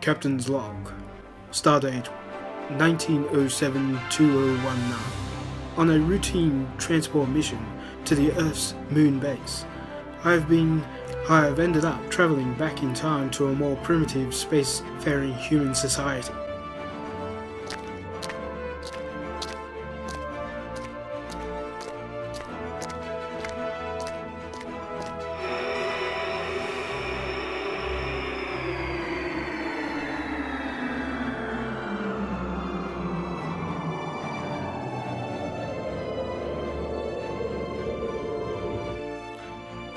Captain's log. Stardate 1907-2019. On a routine transport mission to the Earth's moon base, I have ended up travelling back in time to a more primitive spacefaring human society.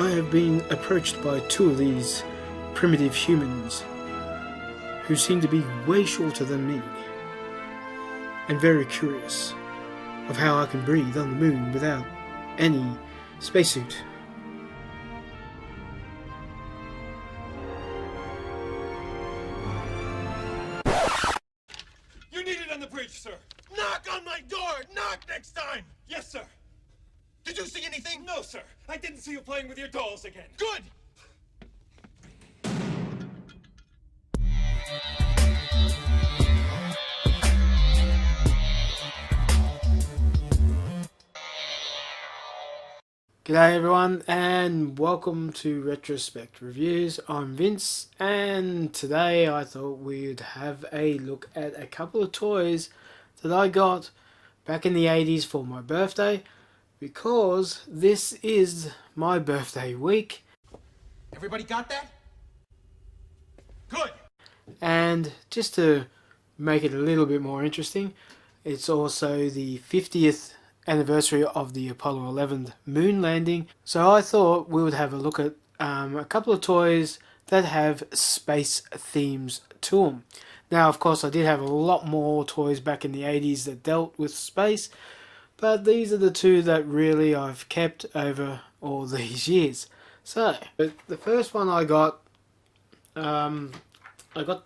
I have been approached by two of these primitive humans who seem to be way shorter than me and very curious of how I can breathe on the moon without any spacesuit. You need it on the bridge, sir. Knock on my door! Knock next time! Yes, sir. Did you see anything? No, sir. I didn't see you playing with your dolls again. Good! G'day everyone and welcome to Retrospectreviews. I'm Vince and today I thought we'd have a look at a couple of toys that I got back in the 80s for my birthday, because this is my birthday week. Everybody got that? Good! And just to make it a little bit more interesting, it's also the 50th anniversary of the Apollo 11 moon landing. So I thought we would have a look at a couple of toys that have space themes to them. Now, of course, I did have a lot more toys back in the 80s that dealt with space, but these are the two that really I've kept over all these years. So, the first one I got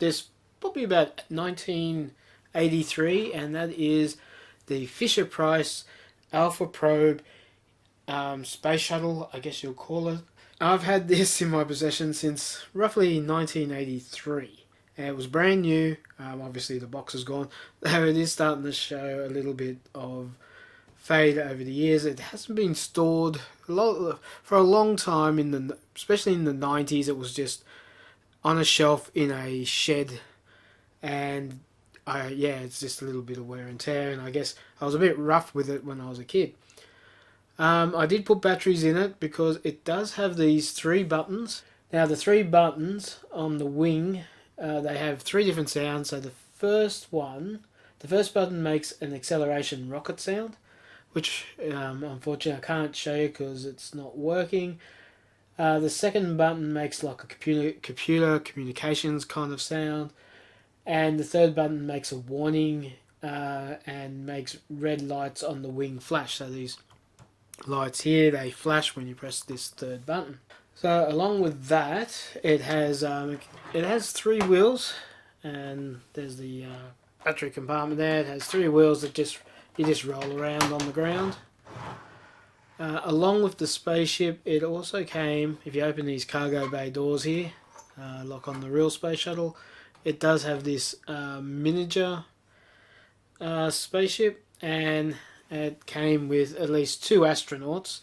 this probably about 1983, and that is the Fisher-Price Alpha Probe Space Shuttle, I guess you'll call it. I've had this in my possession since roughly 1983. It was brand new. Obviously the box is gone, though it is starting to show a little bit of fade over the years. It hasn't been stored for a long time, especially in the 90s. It was just on a shelf in a shed, and it's just a little bit of wear and tear, and I guess I was a bit rough with it when I was a kid. I did put batteries in it because it does have these three buttons. Now the three buttons on the wing, they have three different sounds. So the first button makes an acceleration rocket sound, which unfortunately I can't show you because it's not working. The second button makes like a computer communications kind of sound, and the third button makes a warning and makes red lights on the wing flash. So these lights here, they flash when you press this third button. So along with that, it has three wheels, and there's the battery compartment there. It has three wheels that you just roll around on the ground. Along with the spaceship, it also came, if you open these cargo bay doors here, like on the real space shuttle, it does have this miniature spaceship, and it came with at least two astronauts.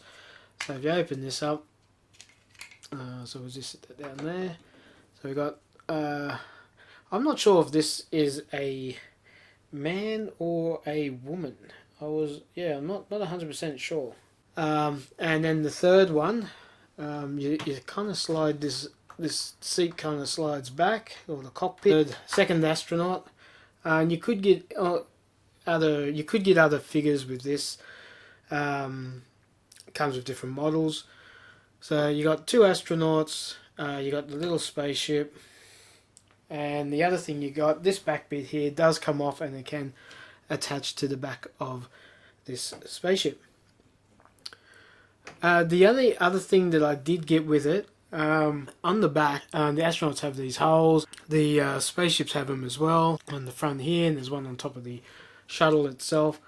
So if you open this up, so we'll just set that down there. So we got, I'm not sure if this is a man or a woman. I'm not 100% sure. And then the third one, you kind of slide this seat kind of slides back, or the cockpit. Second astronaut, and you could get other figures with this. Comes with different models. So you got two astronauts, you got the little spaceship, and the other thing you got, this back bit here does come off and it can attach to the back of this spaceship. The other thing that I did get with it, on the back, the astronauts have these holes. The spaceships have them as well on the front here, and there's one on top of the shuttle itself.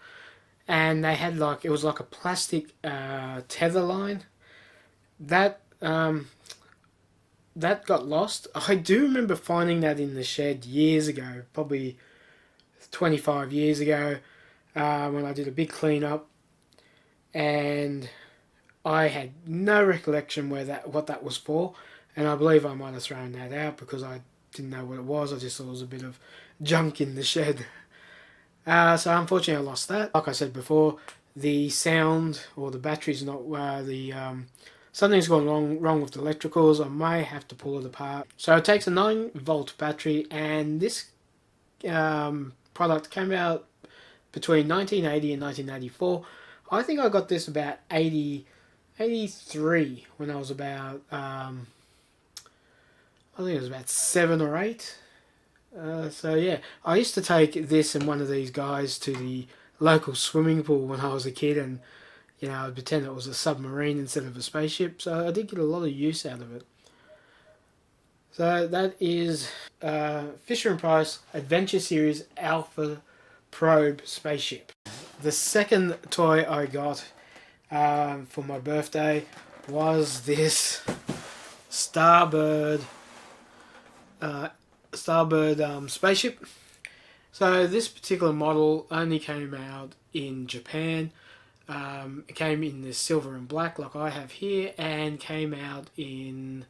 And they had it was like a plastic tether line. That that got lost. I do remember finding that in the shed years ago, probably 25 years ago, when I did a big clean-up, and I had no recollection what that was for, and I believe I might have thrown that out because I didn't know what it was. I just thought it was a bit of junk in the shed. So unfortunately I lost that. Like I said before, the sound or the battery's not something's gone wrong with the electricals. I may have to pull it apart. So it takes a 9-volt battery, and this product came out between 1980 and 1984. I think I got this about 83 when I was about I think it was about 7 or 8. So yeah, I used to take this and one of these guys to the local swimming pool when I was a kid, and I'd pretend it was a submarine instead of a spaceship. So I did get a lot of use out of it. So that is Fisher & Price Adventure Series Alpha Probe Spaceship. The second toy I got for my birthday was this Starbird spaceship. So this particular model only came out in Japan. It came in the silver and black like I have here, and came out in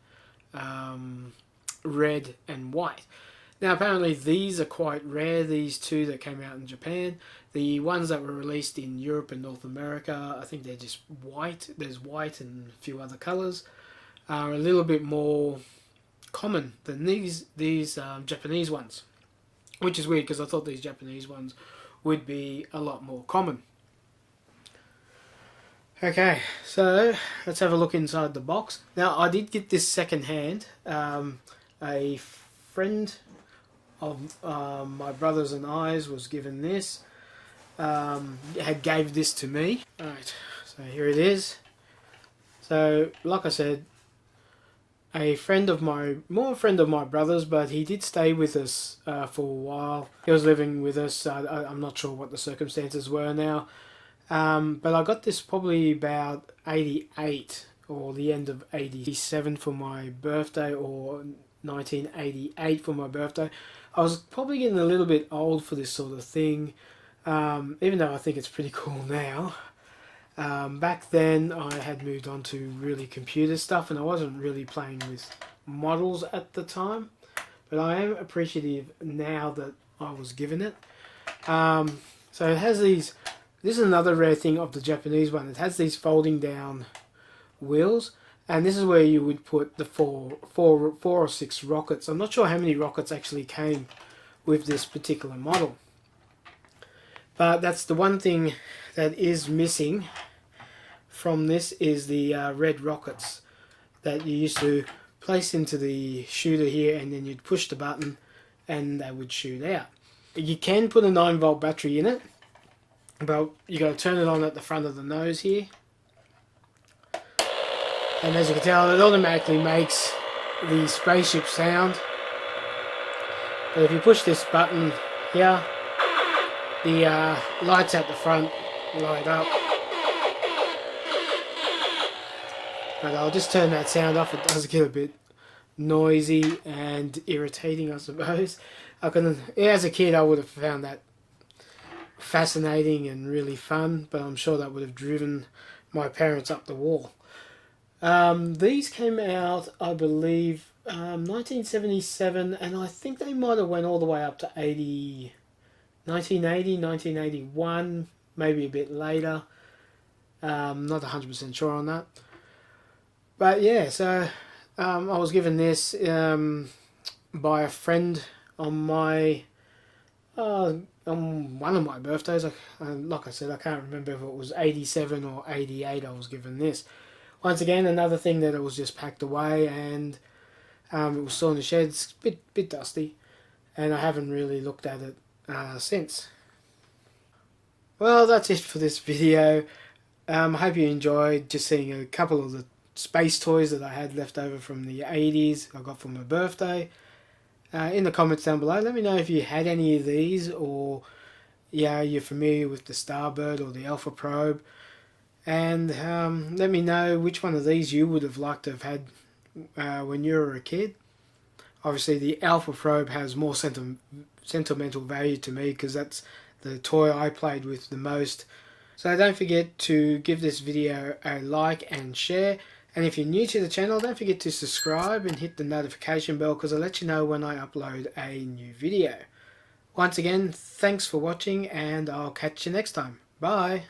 red and white. Now apparently these are quite rare, these two that came out in Japan. The ones that were released in Europe and North America, I think they're just white. There's white and a few other colours. Are a little bit more common than these Japanese ones, which is weird because I thought these Japanese ones would be a lot more common. Okay, so let's have a look inside the box. Now I did get this second hand. A friend of my brother's and I's was given this. Gave this to me. Alright, so here it is. So like I said, a friend of my brother's, but he did stay with us for a while. He was living with us. I'm not sure what the circumstances were now. But I got this probably about 88 or the end of 87 for my birthday, or 1988 for my birthday. I was probably getting a little bit old for this sort of thing, even though I think it's pretty cool now. Back then I had moved on to really computer stuff, and I wasn't really playing with models at the time, but I am appreciative now that I was given it. So it has these. This is another rare thing of the Japanese one. It has these folding down wheels, and this is where you would put the four or six rockets. I'm not sure how many rockets actually came with this particular model, but that's the one thing that is missing from this, is the red rockets that you used to place into the shooter here, and then you'd push the button and they would shoot out. You can put a 9-volt battery in it, but you got to turn it on at the front of the nose here, and as you can tell, it automatically makes the spaceship sound. But if you push this button here, the lights at the front light up. But I'll just turn that sound off. It does get a bit noisy and irritating, I suppose. As a kid, I would have found that fascinating and really fun, but I'm sure that would have driven my parents up the wall. These came out, I believe, 1977, and I think they might have went all the way up to 1980, 1981, maybe a bit later. Not 100% sure on that. But yeah, so I was given this by a friend on one of my birthdays. Like I said, I can't remember if it was 87 or 88 I was given this. Once again, another thing that it was just packed away, and it was still in the shed. It's a bit dusty, and I haven't really looked at it since. Well, that's it for this video. I hope you enjoyed just seeing a couple of the space toys that I had left over from the 80s I got for my birthday. In the comments down below, let me know if you had any of these, or you're familiar with the Starbird or the Alpha Probe, and let me know which one of these you would have liked to have had when you were a kid. Obviously, the Alpha Probe has more sentimental value to me because that's the toy I played with the most. So don't forget to give this video a like and share. And if you're new to the channel, don't forget to subscribe and hit the notification bell because I'll let you know when I upload a new video. Once again, thanks for watching and I'll catch you next time. Bye!